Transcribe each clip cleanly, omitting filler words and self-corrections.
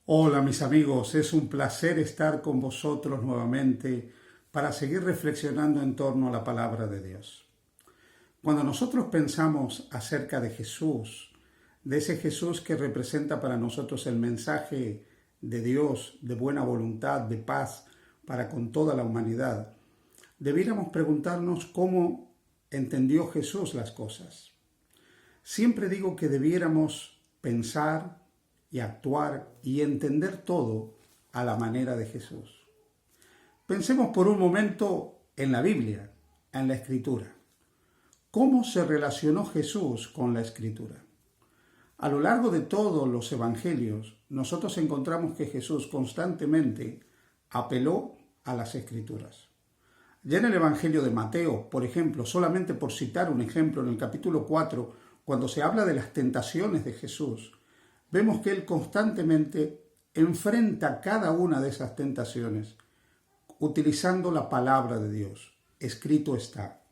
Hola mis amigos, es un placer estar con vosotros nuevamente para seguir reflexionando en torno a la palabra de Dios. Cuando nosotros pensamos acerca de Jesús, de ese Jesús que representa para nosotros el mensaje de Dios, de buena voluntad, de paz para con toda la humanidad, debiéramos preguntarnos cómo entendió Jesús las cosas. Siempre digo que debiéramos pensar y actuar y entender todo a la manera de Jesús. Pensemos por un momento en la Biblia, en la Escritura. ¿Cómo se relacionó Jesús con la Escritura? A lo largo de todos los evangelios, nosotros encontramos que Jesús constantemente apeló a las Escrituras. Ya en el Evangelio de Mateo, por ejemplo, solamente por citar un ejemplo, en el capítulo 4, cuando se habla de las tentaciones de Jesús, vemos que Él constantemente enfrenta cada una de esas tentaciones utilizando la palabra de Dios. Escrito está.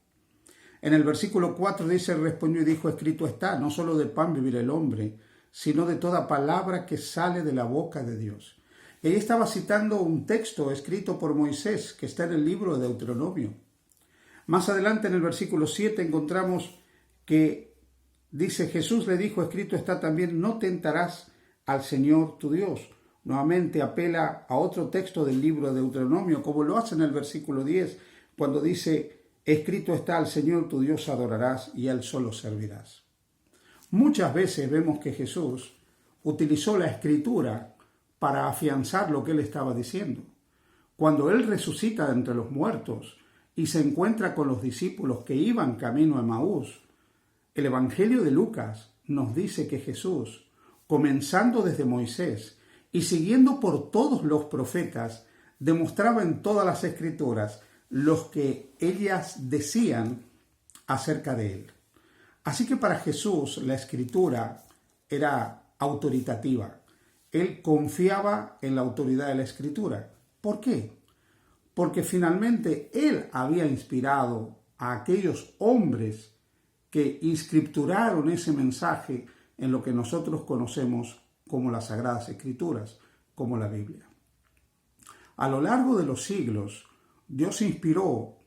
En el versículo 4 dice, respondió y dijo, escrito está, no solo de pan vivirá el hombre, sino de toda palabra que sale de la boca de Dios. Y ahí estaba citando un texto escrito por Moisés, que está en el libro de Deuteronomio. Más adelante en el versículo 7 encontramos que dice, Jesús le dijo, escrito está también, no tentarás al Señor tu Dios. Nuevamente apela a otro texto del libro de Deuteronomio, como lo hace en el versículo 10, cuando dice, escrito está, al Señor tu Dios adorarás y a Él solo servirás. Muchas veces vemos que Jesús utilizó la Escritura para afianzar lo que Él estaba diciendo. Cuando Él resucita de entre los muertos y se encuentra con los discípulos que iban camino a Emaús, el Evangelio de Lucas nos dice que Jesús, comenzando desde Moisés y siguiendo por todos los profetas, demostraba en todas las Escrituras lo que ellas decían acerca de Él. Así que para Jesús la Escritura era autoritativa. Él confiaba en la autoridad de la Escritura. ¿Por qué? Porque finalmente Él había inspirado a aquellos hombres que inscripturaron ese mensaje en lo que nosotros conocemos como las Sagradas Escrituras, como la Biblia. A lo largo de los siglos, Dios inspiró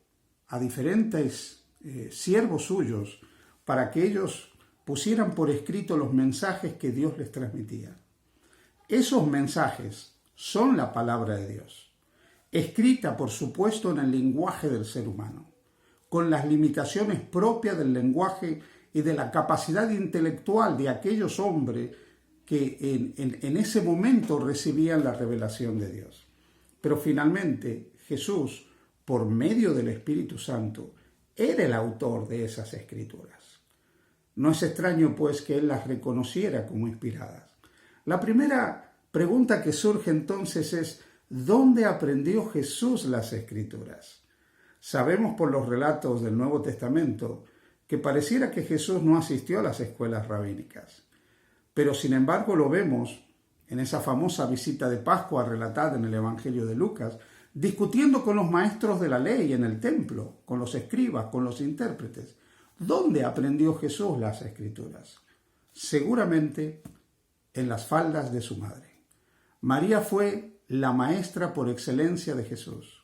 a diferentes siervos suyos para que ellos pusieran por escrito los mensajes que Dios les transmitía. Esos mensajes son la palabra de Dios, escrita, por supuesto, en el lenguaje del ser humano, con las limitaciones propias del lenguaje y de la capacidad intelectual de aquellos hombres que en ese momento recibían la revelación de Dios. Pero finalmente Jesús, por medio del Espíritu Santo, era el autor de esas escrituras. No es extraño, pues, que Él las reconociera como inspiradas. La primera pregunta que surge entonces es, ¿dónde aprendió Jesús las escrituras? Sabemos por los relatos del Nuevo Testamento que pareciera que Jesús no asistió a las escuelas rabínicas. Pero sin embargo lo vemos en esa famosa visita de Pascua relatada en el Evangelio de Lucas, discutiendo con los maestros de la ley en el templo, con los escribas, con los intérpretes. ¿Dónde aprendió Jesús las escrituras? Seguramente en las faldas de su madre. María fue la maestra por excelencia de Jesús.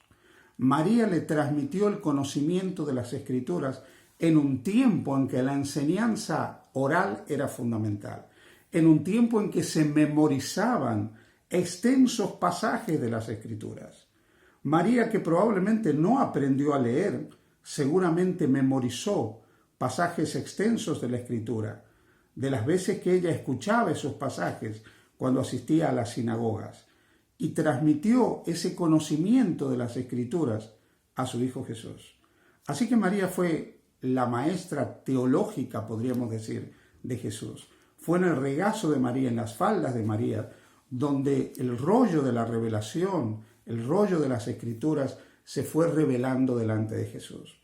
María le transmitió el conocimiento de las Escrituras en un tiempo en que la enseñanza oral era fundamental, en un tiempo en que se memorizaban extensos pasajes de las Escrituras. María, que probablemente no aprendió a leer, seguramente memorizó pasajes extensos de la Escritura, de las veces que ella escuchaba esos pasajes cuando asistía a las sinagogas, y transmitió ese conocimiento de las Escrituras a su Hijo Jesús. Así que María fue la maestra teológica, podríamos decir, de Jesús. Fue en el regazo de María, en las faldas de María, donde el rollo de la revelación, el rollo de las Escrituras, se fue revelando delante de Jesús.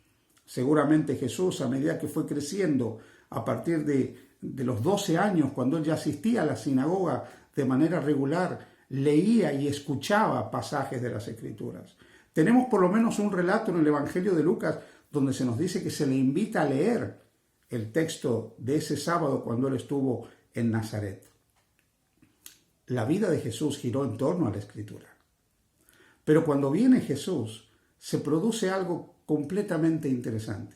Seguramente Jesús, a medida que fue creciendo, a partir de los 12 años, cuando él ya asistía a la sinagoga de manera regular, leía y escuchaba pasajes de las Escrituras. Tenemos por lo menos un relato en el Evangelio de Lucas donde se nos dice que se le invita a leer el texto de ese sábado cuando él estuvo en Nazaret. la vida de Jesús giró en torno a la Escritura. Pero cuando viene Jesús, se produce algo completamente interesante.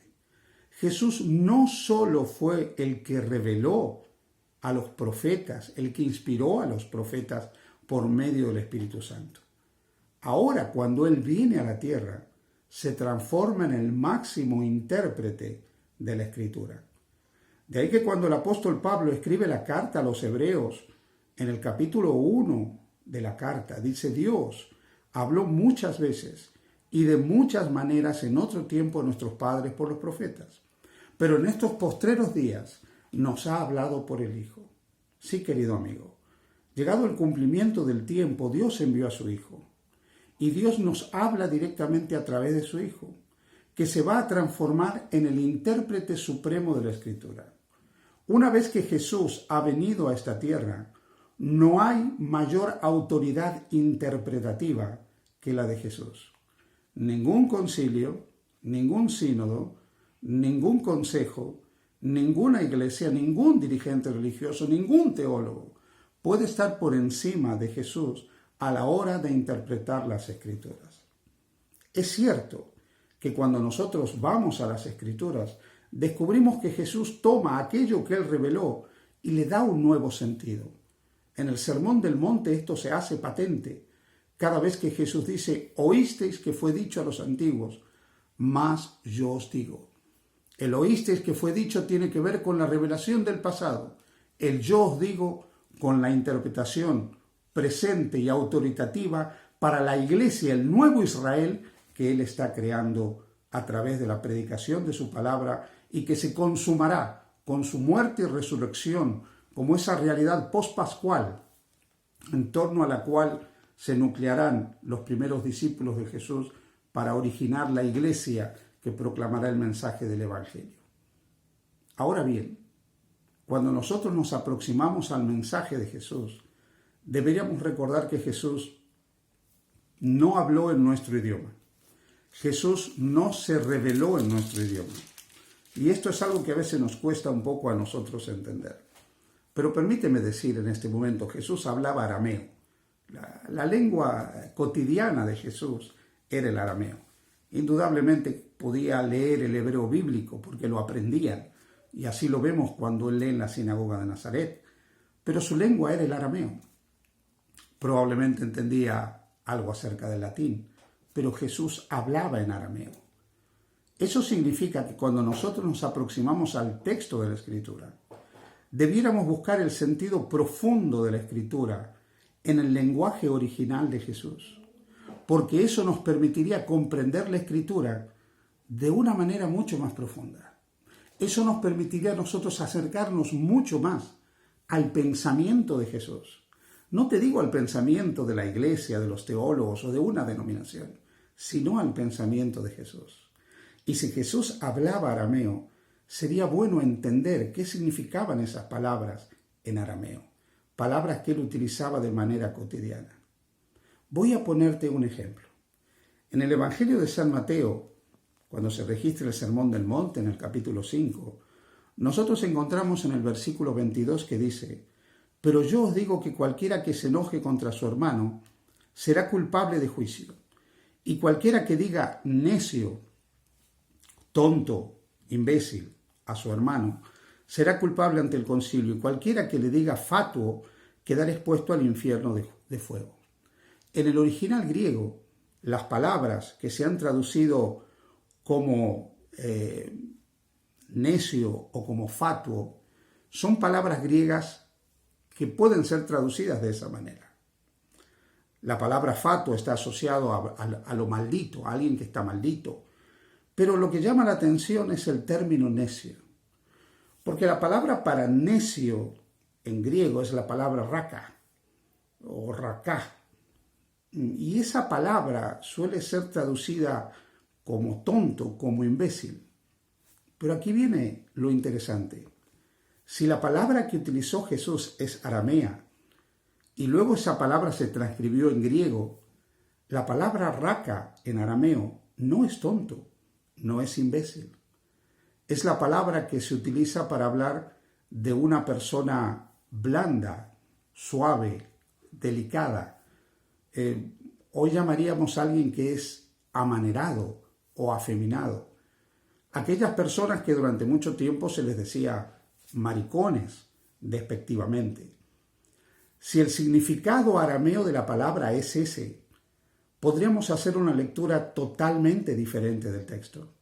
Jesús no solo fue el que reveló a los profetas, el que inspiró a los profetas por medio del Espíritu Santo. Ahora, cuando Él viene a la tierra, se transforma en el máximo intérprete de la Escritura. De ahí que cuando el apóstol Pablo escribe la carta a los Hebreos, en el capítulo 1 de la carta, dice: Dios habló muchas veces y de muchas maneras en otro tiempo a nuestros padres por los profetas, pero en estos postreros días nos ha hablado por el Hijo. Sí, querido amigo, llegado el cumplimiento del tiempo, Dios envió a su Hijo. Y Dios nos habla directamente a través de su Hijo, que se va a transformar en el intérprete supremo de la Escritura. Una vez que Jesús ha venido a esta tierra, no hay mayor autoridad interpretativa que la de Jesús. Ningún concilio, ningún sínodo, ningún consejo, ninguna iglesia, ningún dirigente religioso, ningún teólogo puede estar por encima de Jesús a la hora de interpretar las Escrituras. Es cierto que cuando nosotros vamos a las Escrituras, descubrimos que Jesús toma aquello que Él reveló y le da un nuevo sentido. En el Sermón del Monte esto se hace patente. Cada vez que Jesús dice: oísteis que fue dicho a los antiguos, mas yo os digo. El oísteis que fue dicho tiene que ver con la revelación del pasado. El yo os digo con la interpretación presente y autoritativa para la iglesia, el nuevo Israel que Él está creando a través de la predicación de su palabra y que se consumará con su muerte y resurrección como esa realidad pospascual en torno a la cual se nuclearán los primeros discípulos de Jesús para originar la iglesia que proclamará el mensaje del Evangelio. Ahora bien, cuando nosotros nos aproximamos al mensaje de Jesús, deberíamos recordar que Jesús no habló en nuestro idioma. Jesús no se reveló en nuestro idioma. Y esto es algo que a veces nos cuesta un poco a nosotros entender. Pero permíteme decir en este momento, Jesús hablaba arameo. La lengua cotidiana de Jesús era el arameo. Indudablemente podía leer el hebreo bíblico porque lo aprendían. Y así lo vemos cuando él lee en la sinagoga de Nazaret. Pero su lengua era el arameo. Probablemente entendía algo acerca del latín, pero Jesús hablaba en arameo. Eso significa que cuando nosotros nos aproximamos al texto de la Escritura, debiéramos buscar el sentido profundo de la Escritura en el lenguaje original de Jesús, porque eso nos permitiría comprender la Escritura de una manera mucho más profunda. Eso nos permitiría a nosotros acercarnos mucho más al pensamiento de Jesús. No te digo al pensamiento de la iglesia, de los teólogos o de una denominación, sino al pensamiento de Jesús. Y si Jesús hablaba arameo, sería bueno entender qué significaban esas palabras en arameo, palabras que él utilizaba de manera cotidiana. Voy a ponerte un ejemplo. En el Evangelio de San Mateo, cuando se registra el Sermón del Monte en el capítulo 5, nosotros encontramos en el versículo 22 que dice: pero yo os digo que cualquiera que se enoje contra su hermano será culpable de juicio, y cualquiera que diga necio, tonto, imbécil a su hermano será culpable ante el concilio, y cualquiera que le diga fatuo quedará expuesto al infierno de fuego. En el original griego, las palabras que se han traducido como necio o como fatuo son palabras griegas que pueden ser traducidas de esa manera. La palabra fatuo está asociado a lo maldito, a alguien que está maldito. Pero lo que llama la atención es el término necio. Porque la palabra para necio en griego es la palabra raka o raká. Y esa palabra suele ser traducida como tonto, como imbécil. Pero aquí viene lo interesante. Si la palabra que utilizó Jesús es aramea, y luego esa palabra se transcribió en griego, la palabra raka en arameo no es tonto, no es imbécil. Es la palabra que se utiliza para hablar de una persona blanda, suave, delicada. Hoy llamaríamos a alguien que es amanerado o afeminado. Aquellas personas que durante mucho tiempo se les decía maricones, despectivamente. Si el significado arameo de la palabra es ese, podríamos hacer una lectura totalmente diferente del texto,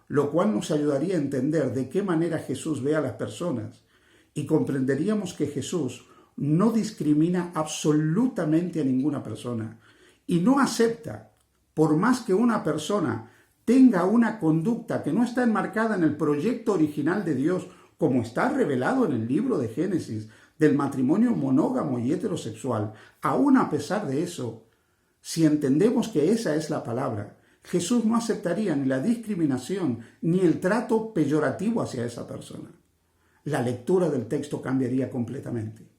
lo cual nos ayudaría a entender de qué manera Jesús ve a las personas y comprenderíamos que Jesús no discrimina absolutamente a ninguna persona y no acepta, por más que una persona tenga una conducta que no está enmarcada en el proyecto original de Dios, como está revelado en el libro de Génesis, del matrimonio monógamo y heterosexual, aún a pesar de eso, si entendemos que esa es la palabra, Jesús no aceptaría ni la discriminación ni el trato peyorativo hacia esa persona. La lectura del texto cambiaría completamente.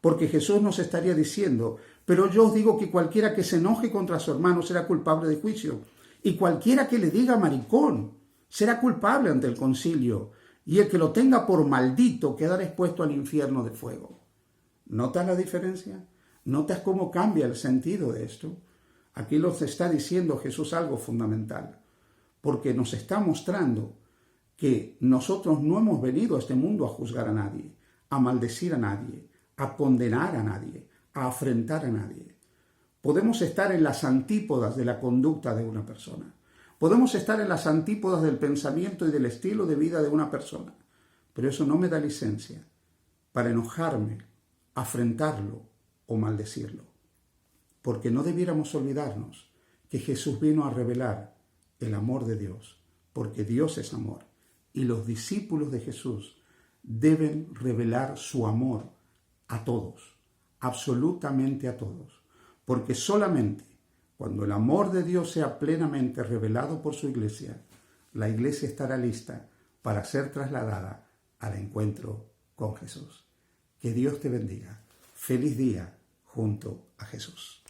Porque Jesús nos estaría diciendo, pero yo os digo que cualquiera que se enoje contra su hermano será culpable de juicio, y cualquiera que le diga maricón será culpable ante el concilio, y el que lo tenga por maldito quedará expuesto al infierno de fuego. ¿Notas la diferencia? ¿Notas cómo cambia el sentido de esto? Aquí nos está diciendo Jesús algo fundamental, porque nos está mostrando que nosotros no hemos venido a este mundo a juzgar a nadie, a maldecir a nadie, a condenar a nadie, a afrentar a nadie. Podemos estar en las antípodas de la conducta de una persona. Podemos estar en las antípodas del pensamiento y del estilo de vida de una persona, pero eso no me da licencia para enojarme, afrentarlo o maldecirlo. Porque no debiéramos olvidarnos que Jesús vino a revelar el amor de Dios, porque Dios es amor, y los discípulos de Jesús deben revelar su amor a todos, absolutamente a todos, porque solamente cuando el amor de Dios sea plenamente revelado por su iglesia, la iglesia estará lista para ser trasladada al encuentro con Jesús. Que Dios te bendiga. Feliz día junto a Jesús.